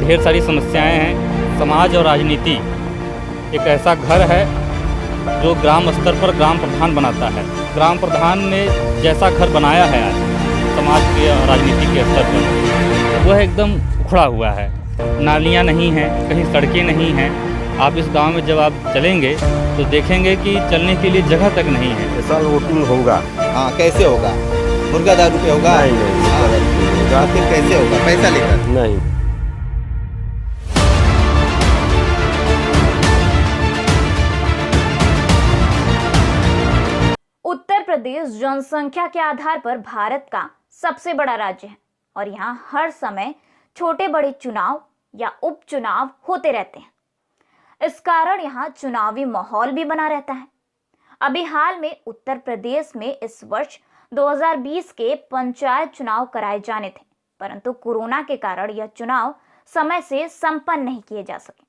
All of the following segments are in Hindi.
ढेर सारी समस्याएं हैं। समाज और राजनीति एक ऐसा घर है जो ग्राम स्तर पर ग्राम प्रधान बनाता है। ग्राम प्रधान ने जैसा घर बनाया है आज समाज के और राजनीति के स्तर पर, वह एकदम उखड़ा हुआ है। नालियाँ नहीं हैं, कहीं सड़कें नहीं हैं। आप इस गांव में जब आप चलेंगे तो देखेंगे कि चलने के लिए जगह तक नहीं है। इस साल वोटिंग होगा। हाँ, कैसे होगा? मुर्गा दारू पे होगा? नहीं हाँ, फिर कैसे होगा? पैसा लेकर? नहीं। उत्तर प्रदेश जनसंख्या के आधार पर भारत का सबसे बड़ा राज्य है और यहाँ हर समय छोटे बड़े चुनाव या उपचुनाव होते रहते हैं। इस कारण यहाँ चुनावी माहौल भी बना रहता है। अभी हाल में उत्तर प्रदेश में इस वर्ष 2020 के पंचायत चुनाव कराए जाने थे, परंतु कोरोना के कारण यह चुनाव समय से संपन्न नहीं किए जा सके।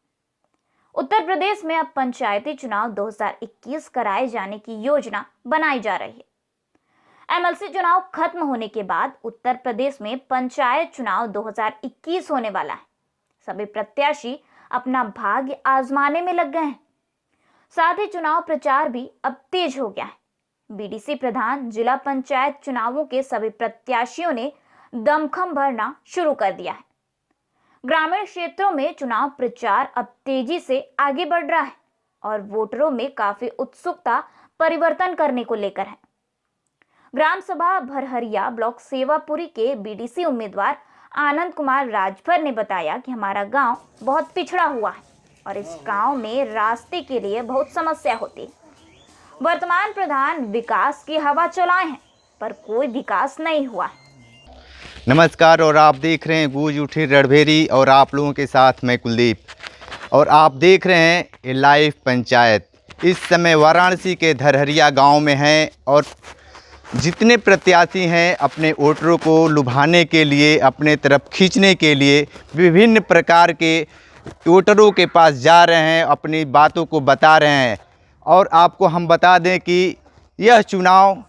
उत्तर प्रदेश में अब पंचायती चुनाव 2021 कराए जाने की योजना बनाई जा रही है। एमएलसी चुनाव खत्म होने के बाद उत्तर प्रदेश में पंचायत चुनाव 2021 होने वाला है। सभी प्रत्याशी अपना भाग्य आजमाने में लग गए हैं। साथ ही चुनाव प्रचार भी अब तेज हो गया है। बीडीसी प्रधान जिला पंचायत चुनावों के सभी प्रत्याशियों ने दमखम भरना शुरू कर दिया है। ग्रामीण क्षेत्रों में चुनाव प्रचार अब तेजी से आगे बढ़ रहा है और वोटरों में काफी उत्सुकता परिवर्तन करने को लेकर है। ग्राम सभा भरहरिया ब्लॉक सेवापुरी के बीडीसी उम्मीदवार आनंद कुमार राजभर ने बताया कि हमारा गांव बहुत पिछड़ा हुआ है और इस गांव में रास्ते के लिए बहुत समस्या होती है। वर्तमान प्रधान विकास की हवा चलाए हैं पर कोई विकास नहीं हुआ है। नमस्कार, और आप देख रहे हैं गूंज उठी रणभेरी और आप लोगों के साथ मैं कुलदीप और आप देख रहे हैं ये लाइव पंचायत। इस समय वाराणसी के धरहरिया गांव में हैं और जितने प्रत्याशी हैं अपने वोटरों को लुभाने के लिए, अपने तरफ खींचने के लिए विभिन्न प्रकार के वोटरों के पास जा रहे हैं, अपनी बातों को बता रहे हैं। और आपको हम बता दें कि यह चुनाव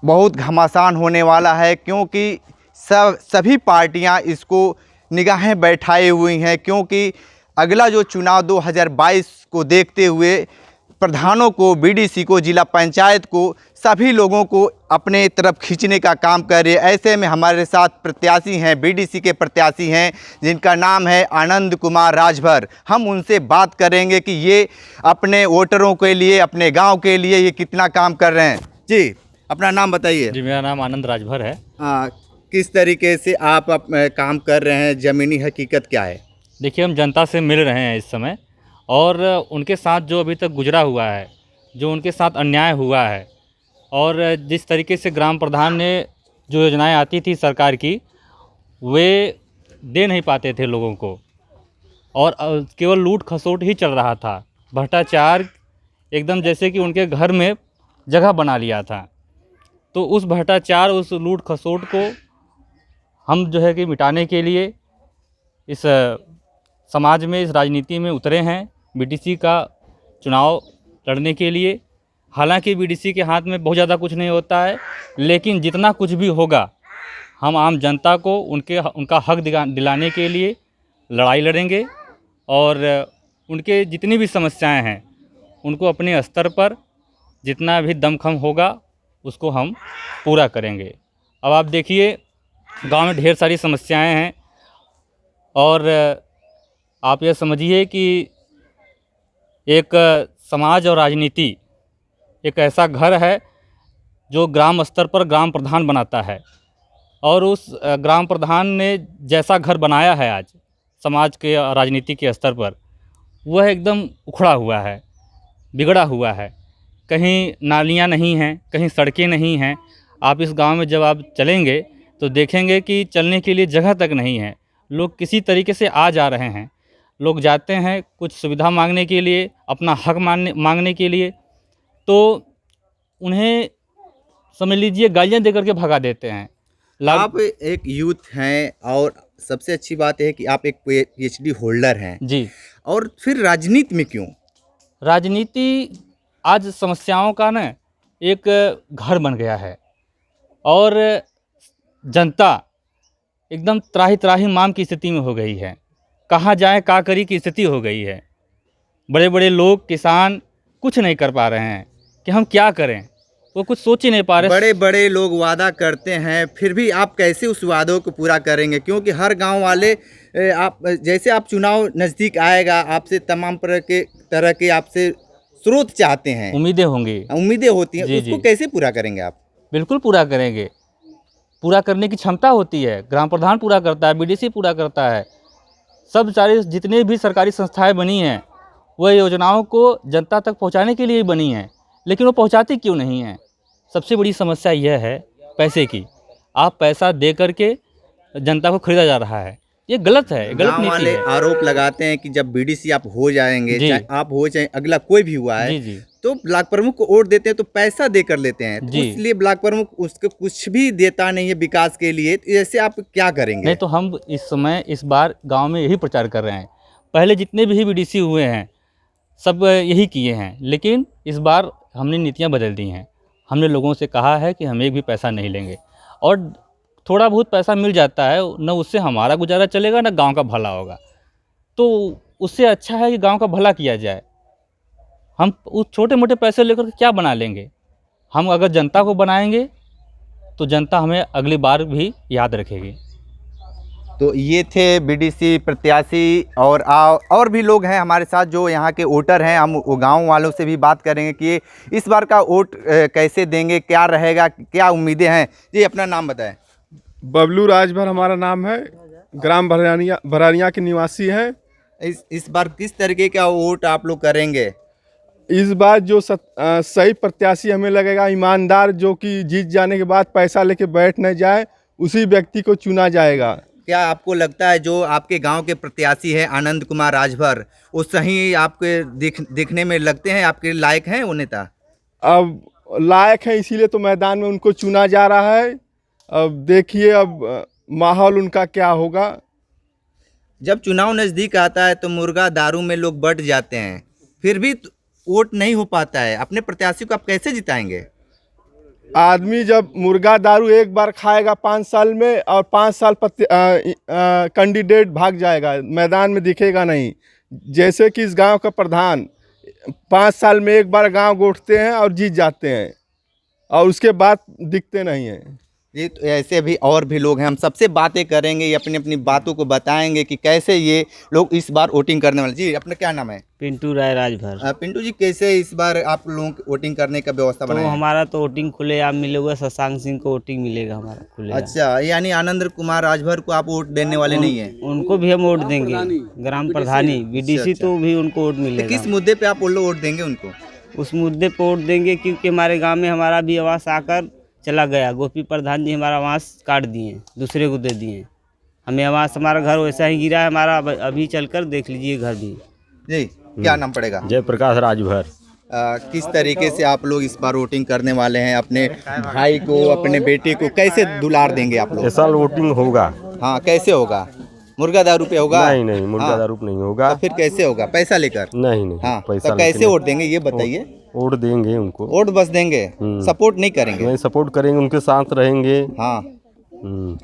बहुत घमासान होने वाला है, क्योंकि सभी पार्टियां इसको निगाहें बैठाए हुई हैं, क्योंकि अगला जो चुनाव 2022 को देखते हुए प्रधानों को, बीडीसी को, जिला पंचायत को, सभी लोगों को अपने तरफ खींचने का काम कर रहे हैं। ऐसे में हमारे साथ प्रत्याशी हैं, बीडीसी के प्रत्याशी हैं, जिनका नाम है आनंद कुमार राजभर। हम उनसे बात करेंगे कि ये अपने वोटरों के लिए, अपने गांव के लिए ये कितना काम कर रहे हैं। जी, अपना नाम बताइए। जी, मेरा नाम आनंद राजभर है। किस तरीके से आप काम कर रहे हैं, ज़मीनी हकीकत क्या है? देखिए, हम जनता से मिल रहे हैं इस समय और उनके साथ जो अभी तक गुजरा हुआ है, जो उनके साथ अन्याय हुआ है और जिस तरीके से ग्राम प्रधान ने जो योजनाएं आती थी सरकार की, वे दे नहीं पाते थे लोगों को और केवल लूट खसोट ही चल रहा था। भ्रष्टाचार एकदम जैसे कि उनके घर में जगह बना लिया था। तो उस भ्रष्टाचार, उस लूट खसोट को हम जो है कि मिटाने के लिए इस समाज में, इस राजनीति में उतरे हैं बीडीसी का चुनाव लड़ने के लिए। हालांकि बीडीसी के हाथ में बहुत ज़्यादा कुछ नहीं होता है, लेकिन जितना कुछ भी होगा हम आम जनता को उनका हक दिलाने के लिए लड़ाई लड़ेंगे और उनके जितनी भी समस्याएं हैं उनको अपने स्तर पर जितना भी दमखम होगा उसको हम पूरा करेंगे। अब आप देखिए, गांव में ढेर सारी समस्याएं हैं और आप यह समझिए कि एक समाज और राजनीति एक ऐसा घर है जो ग्राम स्तर पर ग्राम प्रधान बनाता है और उस ग्राम प्रधान ने जैसा घर बनाया है आज समाज के और राजनीति के स्तर पर, वह एकदम उखड़ा हुआ है, बिगड़ा हुआ है। कहीं नालियाँ नहीं हैं, कहीं सड़कें नहीं हैं। आप इस गांव में जब आप चलेंगे तो देखेंगे कि चलने के लिए जगह तक नहीं है। लोग किसी तरीके से आ जा रहे हैं, लोग जाते हैं कुछ सुविधा मांगने के लिए, अपना हक मांगने के लिए, तो उन्हें समझ लीजिए गालियाँ दे करके भगा देते हैं। आप एक यूथ हैं और सबसे अच्छी बात है कि आप एक पीएचडी होल्डर हैं जी। और फिर राजनीति में क्यों? राजनीति आज समस्याओं का ना एक घर बन गया है और जनता एकदम त्राही त्राही माम की स्थिति में हो गई है। कहाँ जाएं का करी की स्थिति हो गई है। बड़े बड़े लोग किसान कुछ नहीं कर पा रहे हैं कि हम क्या करें, वो कुछ सोच ही नहीं पा रहे। बड़े बड़े लोग वादा करते हैं, फिर भी आप कैसे उस वादों को पूरा करेंगे? क्योंकि हर गांव वाले आप जैसे आप चुनाव नज़दीक आएगा, आपसे तमाम तरह के आपसे स्रोत चाहते हैं, उम्मीदें होंगी, उम्मीदें होती हैं, जी, उसको जी। कैसे पूरा करेंगे आप? बिल्कुल पूरा करेंगे। पूरा करने की क्षमता होती है, ग्राम प्रधान पूरा करता है, बीडीसी पूरा करता है। सब सारे जितने भी सरकारी संस्थाएं बनी हैं वह योजनाओं को जनता तक पहुंचाने के लिए ही बनी हैं, लेकिन वो पहुंचाती क्यों नहीं हैं? सबसे बड़ी समस्या यह है पैसे की। आप पैसा दे करके जनता को खरीदा जा रहा है, ये गलत है, गलत गांव नीति वाले है। आरोप लगाते हैं कि जब बीडीसी आप हो जाएंगे, जी। चाहे आप हो चाहे अगला कोई भी हुआ है, जी जी तो ब्लॉक प्रमुख को वोट देते हैं तो पैसा दे कर लेते हैं, तो जी। इसलिए ब्लॉक प्रमुख उसको कुछ भी देता नहीं है विकास के लिए, तो ऐसे आप क्या करेंगे? नहीं तो हम इस समय इस बार गांव में यही प्रचार कर रहे हैं। पहले जितने भी बीडीसी हुए हैं सब यही किए हैं, लेकिन इस बार हमने नीतियां बदल दी हैं। हमने लोगों से कहा है कि हम एक भी पैसा नहीं लेंगे, और थोड़ा बहुत पैसा मिल जाता है, न उससे हमारा गुजारा चलेगा न गांव का भला होगा। तो उससे अच्छा है कि गांव का भला किया जाए। हम उस छोटे मोटे पैसे लेकर के क्या बना लेंगे? हम अगर जनता को बनाएंगे तो जनता हमें अगली बार भी याद रखेगी। तो ये थे बीडीसी प्रत्याशी, और भी लोग हैं हमारे साथ जो यहाँ के वोटर हैं। हम वो गाँव वालों से भी बात करेंगे कि इस बार का वोट कैसे देंगे, क्या रहेगा, क्या उम्मीदें हैं। जी अपना नाम बताएं। बबलू राजभर हमारा नाम है, ग्राम भरारिया के निवासी हैं। इस बार किस तरीके का वोट आप लोग करेंगे? इस बार जो सही प्रत्याशी हमें लगेगा, ईमानदार, जो कि जीत जाने के बाद पैसा लेके बैठ न जाए, उसी व्यक्ति को चुना जाएगा। क्या आपको लगता है जो आपके गांव के प्रत्याशी हैं आनंद कुमार राजभर, वो सही आपके दिखने में लगते हैं, आपके लायक हैं वो नेता? अब लायक है, इसीलिए तो मैदान में उनको चुना जा रहा है। अब देखिए अब माहौल उनका क्या होगा। जब चुनाव नज़दीक आता है तो मुर्गा दारू में लोग बट जाते हैं, फिर भी वोट नहीं हो पाता है। अपने प्रत्याशी को आप कैसे जिताएंगे? आदमी जब मुर्गा दारू एक बार खाएगा 5 साल में, और 5 साल कैंडिडेट भाग जाएगा, मैदान में दिखेगा नहीं। जैसे कि इस गांव का प्रधान 5 साल में एक बार गांव गोठते हैं और जीत जाते हैं, और उसके बाद दिखते नहीं हैं। ये तो ऐसे भी और भी लोग हैं, हम सबसे बातें करेंगे, ये अपनी अपनी बातों को बताएंगे कि कैसे ये लोग इस बार वोटिंग करने वाले। जी अपना क्या नाम है? पिंटू राय राजभर। पिंटू जी, कैसे इस बार आप लोगों को वोटिंग करने का व्यवस्था तो बनाया है? हमारा तो वोटिंग खुलेआम मिलेगा, शशांक सिंह को वोटिंग मिलेगा हमारा खुलेआम। अच्छा, यानी आनंद कुमार राजभर को आप वोट देने वाले नहीं है? उनको भी हम वोट देंगे, ग्राम प्रधानी बीडीसी, अच्छा। तो भी उनको वोट तो मिलेगा। किस मुद्दे पे आप वोट देंगे उनको? उस मुद्दे पर वोट देंगे क्योंकि हमारे गाँव में हमारा भी आवास आकर चला गया। गोपी प्रधान जी हमारा आवास काट दिए, दूसरे को दे दिए। हमें आवास, हमारा घर वैसा ही गिरा है, हमारा अभी चलकर देख लीजिए घर भी। जी क्या नाम पड़ेगा? जयप्रकाश राजभर। किस तरीके से आप लोग इस बार वोटिंग करने वाले हैं? अपने भाई को, अपने बेटे को कैसे दुलार देंगे आप लोग? इस साल वोटिंग होगा। हाँ, कैसे होगा? मुर्गा दारू पे होगा? नहीं नहीं, मुर्गा हाँ। दारू पे नहीं होगा। तो फिर कैसे होगा? पैसा लेकर? नहीं नहीं, हाँ, पैसा तो कैसे लेके वोट देंगे ये बताइए। वोट देंगे उनको, वोट बस देंगे, सपोर्ट नहीं करेंगे? नहीं, सपोर्ट करेंगे, उनके साथ रहेंगे। हाँ, हम्म।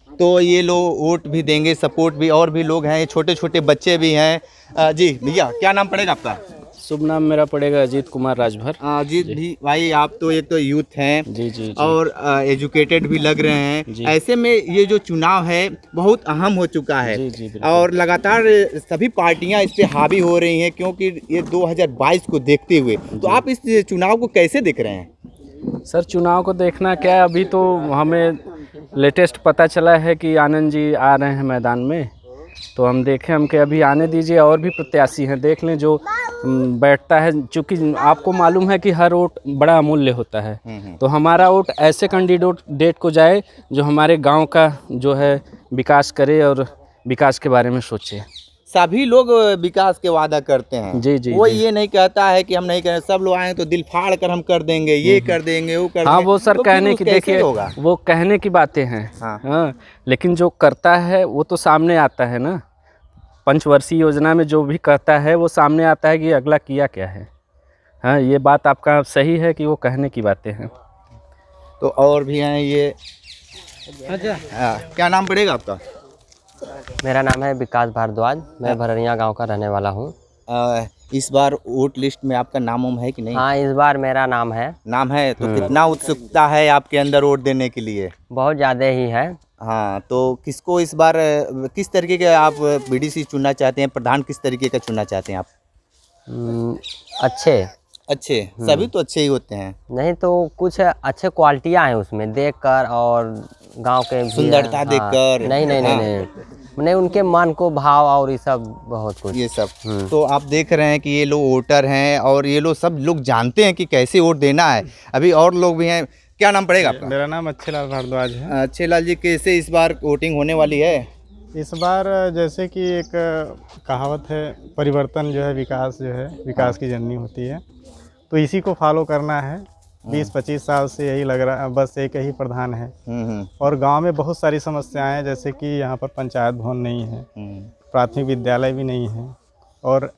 तो ये लोग वोट भी देंगे, सपोर्ट भी, और भी लोग हैं, छोटे छोटे बच्चे भी हैं। जी भैया क्या नाम पड़ेगा आपका? शुभ नाम मेरा पड़ेगा अजीत कुमार राजभर। अजीत भी भाई, आप तो एक तो यूथ हैं जी जी जी। और एजुकेटेड भी लग रहे हैं। ऐसे में ये जो चुनाव है बहुत अहम हो चुका है। जी जी बिल्कुल। और लगातार सभी पार्टियां इस पे हावी हो रही हैं, क्योंकि ये 2022 को देखते हुए। तो आप इस चुनाव को कैसे देख रहे हैं? सर चुनाव को देखना क्या है, अभी तो हमें लेटेस्ट पता चला है कि आनंद जी आ रहे हैं मैदान में, तो हम देखें, हम के अभी आने दीजिए। और भी प्रत्याशी हैं, देख लें जो बैठता है, चूँकि आपको मालूम है कि हर वोट बड़ा अमूल्य होता है। तो हमारा वोट ऐसे कैंडिडेट को जाए जो हमारे गांव का जो है विकास करे और विकास के बारे में सोचे। सभी लोग विकास के वादा करते हैं। जी जी वो जी। ये नहीं कहता है कि हम नहीं करें। सब लोग आए तो दिल फाड़ कर हम कर देंगे, ये कर देंगे, वो कर हाँ देंगे। वो सर तो कहने फिर की, कैसे देखिए होगा? वो कहने की बातें हैं। हाँ। हाँ, लेकिन जो करता है वो तो सामने आता है ना। पंचवर्षीय योजना में जो भी कहता है वो सामने आता है कि अगला किया क्या है। हाँ, ये बात आपका सही है कि वो कहने की बातें हैं। तो और भी हैं ये। क्या नाम पड़ेगा आपका? मेरा नाम है विकास भारद्वाज। मैं भररिया गांव का रहने वाला हूं। इस बार वोट लिस्ट में आपका नाम वाम है कि नहीं? हाँ, इस बार मेरा नाम है। नाम है तो कितना उत्सुकता है आपके अंदर वोट देने के लिए? बहुत ज़्यादा ही है। हाँ, तो किसको इस बार किस तरीके के आप बीडीसी चुनना चाहते हैं? प्रधान किस तरीके का चुनना चाहते हैं आप? अच्छे अच्छे, सभी तो अच्छे ही होते हैं। नहीं तो कुछ अच्छे क्वालिटियाँ हैं उसमें देखकर, और गांव के भी सुंदरता हाँ, देखकर। नहीं नहीं नहीं नहीं उनके मन को भाव और ये सब बहुत कुछ ये सब तो आप देख रहे हैं कि ये लोग वोटर हैं और ये लोग सब लोग जानते हैं कि कैसे वोट देना है। अभी और लोग भी हैं। क्या नाम पड़ेगा आपका? मेरा नाम अच्छेलाल भारद्वाज है। अच्छेलाल जी, कैसे इस बार वोटिंग होने वाली है? इस बार जैसे कि एक कहावत है, परिवर्तन जो है विकास की जननी होती है, तो इसी को फॉलो करना है। 20-25 साल से यही लग रहा है, बस एक ही प्रधान है। और गांव में बहुत सारी समस्याएं हैं, जैसे कि यहाँ पर पंचायत भवन नहीं है, प्राथमिक विद्यालय भी नहीं है, और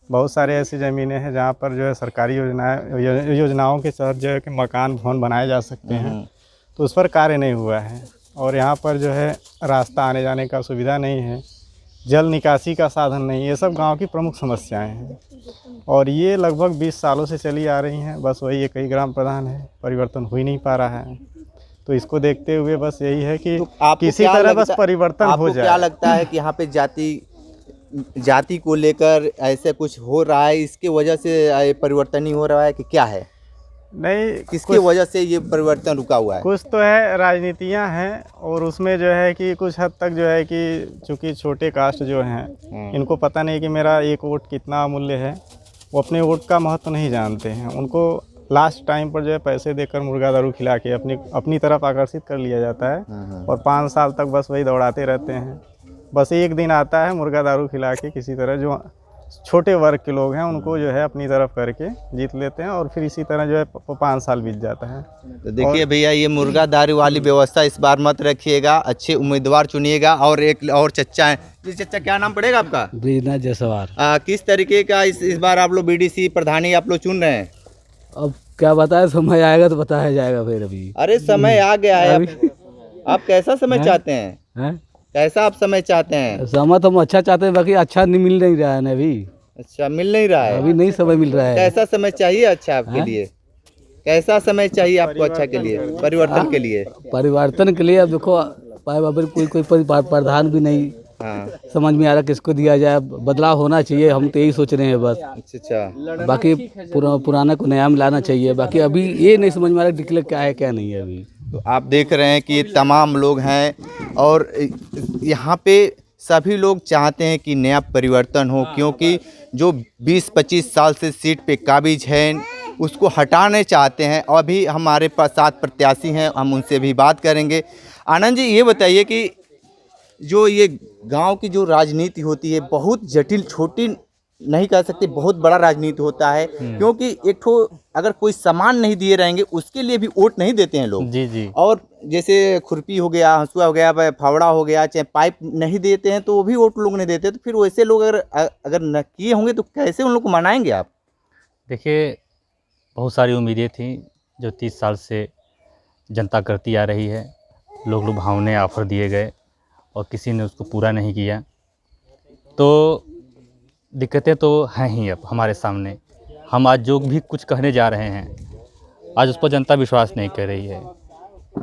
बहुत सारे ऐसी ज़मीनें हैं जहाँ पर जो है सरकारी योजनाओं के तहत जो है कि मकान भवन बनाए जा सकते हैं, तो उस पर कार्य नहीं हुआ है। और यहाँ पर जो है रास्ता आने जाने का सुविधा नहीं है, जल निकासी का साधन नहीं, ये सब गांव की प्रमुख समस्याएं हैं, और ये लगभग 20 सालों से चली आ रही हैं। बस वही एक ही ग्राम प्रधान है, परिवर्तन हो ही नहीं पा रहा है। तो इसको देखते हुए बस यही है कि किसी तरह बस परिवर्तन हो जाए। क्या लगता है कि यहाँ पे जाति को लेकर ऐसे कुछ हो रहा है, इसके वजह से परिवर्तन नहीं हो रहा है कि क्या है? नहीं, किसकी वजह से ये परिवर्तन रुका हुआ है? कुछ तो है, राजनीतियाँ हैं, और उसमें जो है कि कुछ हद तक जो है कि चूँकि छोटे कास्ट जो हैं, इनको पता नहीं कि मेरा एक वोट कितना अमूल्य है, वो अपने वोट का महत्व नहीं जानते हैं। उनको लास्ट टाइम पर जो है पैसे देकर मुर्गा दारू खिला के अपनी तरफ आकर्षित कर लिया जाता है, और 5 साल तक बस वही दौड़ाते रहते हैं। बस एक दिन आता है मुर्गा दारू खिला के किसी तरह जो छोटे वर्ग के लोग हैं उनको जो है अपनी तरफ करके जीत लेते हैं, और फिर इसी तरह जो है 5 साल बीत जाता है। तो देखिए भैया, ये मुर्गा दारू वाली व्यवस्था इस बार मत रखिएगा, अच्छे उम्मीदवार चुनिएगा। और एक और चच्चा है जी। चच्चा, क्या नाम पड़ेगा आपका? ब्रिजनाथ जसवार। किस तरीके का इस बार आप लोग बीडीसी प्रधानी आप लोग चुन रहे हैं? अब क्या बताए, समय आएगा तो बताया जाएगा फिर। अभी अरे समय आ गया है, आप कैसा समय चाहते हैं? कैसा आप समय चाहते हैं? समय तो हम अच्छा चाहते हैं, बाकी अच्छा नहीं मिल नहीं रहा है ना अभी। अच्छा, मिल नहीं रहा है अभी, नहीं समय मिल रहा है। कैसा समय चाहिए अच्छा आपके लिए? कैसा समय चाहिए आपको अच्छा के लिए, परिवर्तन के लिए? परिवर्तन के लिए अब देखो, कोई प्रधान भी नहीं समझ में आ रहा किसको दिया जाए। बदलाव होना चाहिए, हम तो यही सोच रहे हैं बस। अच्छा, बाकी पुराना को नया में लाना चाहिए। बाकी अभी ये नहीं समझ में आ रहा डिक्लेयर क्या है क्या नहीं है अभी। तो आप देख रहे हैं कि ये तमाम लोग हैं, और यहाँ पे सभी लोग चाहते हैं कि नया परिवर्तन हो, क्योंकि जो 20-25 साल से सीट पे काबिज हैं उसको हटाने चाहते हैं। और अभी हमारे पास 7 प्रत्याशी हैं, हम उनसे भी बात करेंगे। आनंद जी, ये बताइए कि जो ये गांव की जो राजनीति होती है, बहुत जटिल, छोटी नहीं कह सकते, बहुत बड़ा राजनीति होता है, क्योंकि एक ठो अगर कोई सामान नहीं दिए रहेंगे उसके लिए भी वोट नहीं देते हैं लोग। जी। और जैसे खुरपी हो गया, हंसुआ हो गया, फावड़ा हो गया, चाहे पाइप नहीं देते हैं तो वो भी वोट लोग नहीं देते। तो फिर वैसे लोग अगर न किए होंगे तो कैसे उन लोग को मनाएंगे आप? देखिए, बहुत सारी उम्मीदें थी जो 30 साल से जनता करती आ रही है। लोग लुभावने ऑफर दिए गए और किसी ने उसको पूरा नहीं किया, तो दिक्कतें तो हैं ही अब हमारे सामने। हम आज जो भी कुछ कहने जा रहे हैं, आज उस पर जनता विश्वास नहीं कर रही है।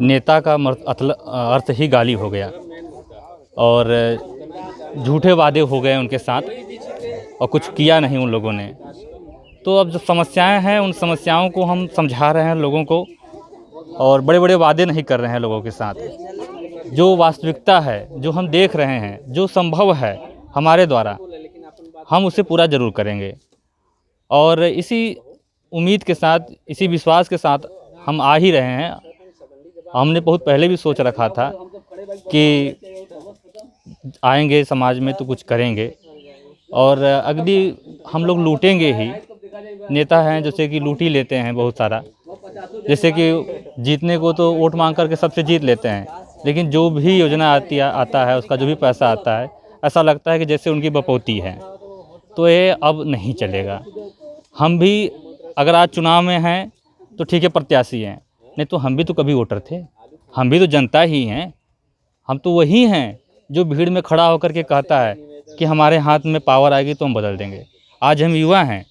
नेता का अर्थ ही गाली हो गया, और झूठे वादे हो गए उनके साथ, और कुछ किया नहीं उन लोगों ने। तो अब जो समस्याएं हैं, उन समस्याओं को हम समझा रहे हैं लोगों को, और बड़े बड़े वादे नहीं कर रहे हैं लोगों के साथ। जो वास्तविकता है, जो हम देख रहे हैं, जो संभव है हमारे द्वारा, हम उसे पूरा ज़रूर करेंगे। और इसी उम्मीद के साथ, इसी विश्वास के साथ हम आ ही रहे हैं। हमने बहुत पहले भी सोच रखा था कि आएंगे समाज में तो कुछ करेंगे, और अगली हम लोग लूटेंगे ही। नेता हैं जैसे कि लूट ही लेते हैं बहुत सारा, जैसे कि जीतने को तो वोट मांग करके सबसे जीत लेते हैं, लेकिन जो भी योजना आता है, उसका जो भी पैसा आता है, ऐसा लगता है कि जैसे उनकी बपौती है। तो ये अब नहीं चलेगा। हम भी अगर आज चुनाव में हैं तो ठीक है, प्रत्याशी हैं, नहीं तो हम भी तो कभी वोटर थे, हम भी तो जनता ही हैं। हम तो वही हैं जो भीड़ में खड़ा होकर के कहता है कि हमारे हाथ में पावर आएगी तो हम बदल देंगे। आज हम युवा हैं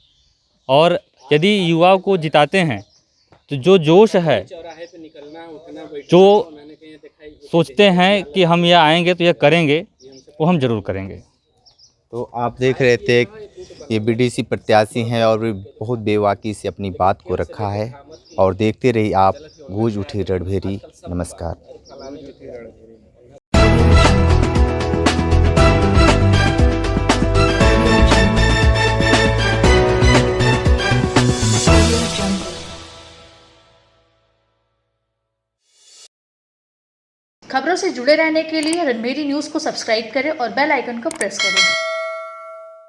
और यदि युवाओं को जिताते हैं तो जो जोश है, जो सोचते हैं कि हम यह आएंगे तो यह करेंगे, वो हम ज़रूर करेंगे। तो आप देख रहे थे ये बीडीसी प्रत्याशी हैं और बहुत बेबाकी से अपनी बात को रखा है। और देखते रहिए आप गूंज उठी रणभेरी। नमस्कार। खबरों से जुड़े रहने के लिए रणभेरी न्यूज़ को सब्सक्राइब करें और बेल आइकन को प्रेस करें।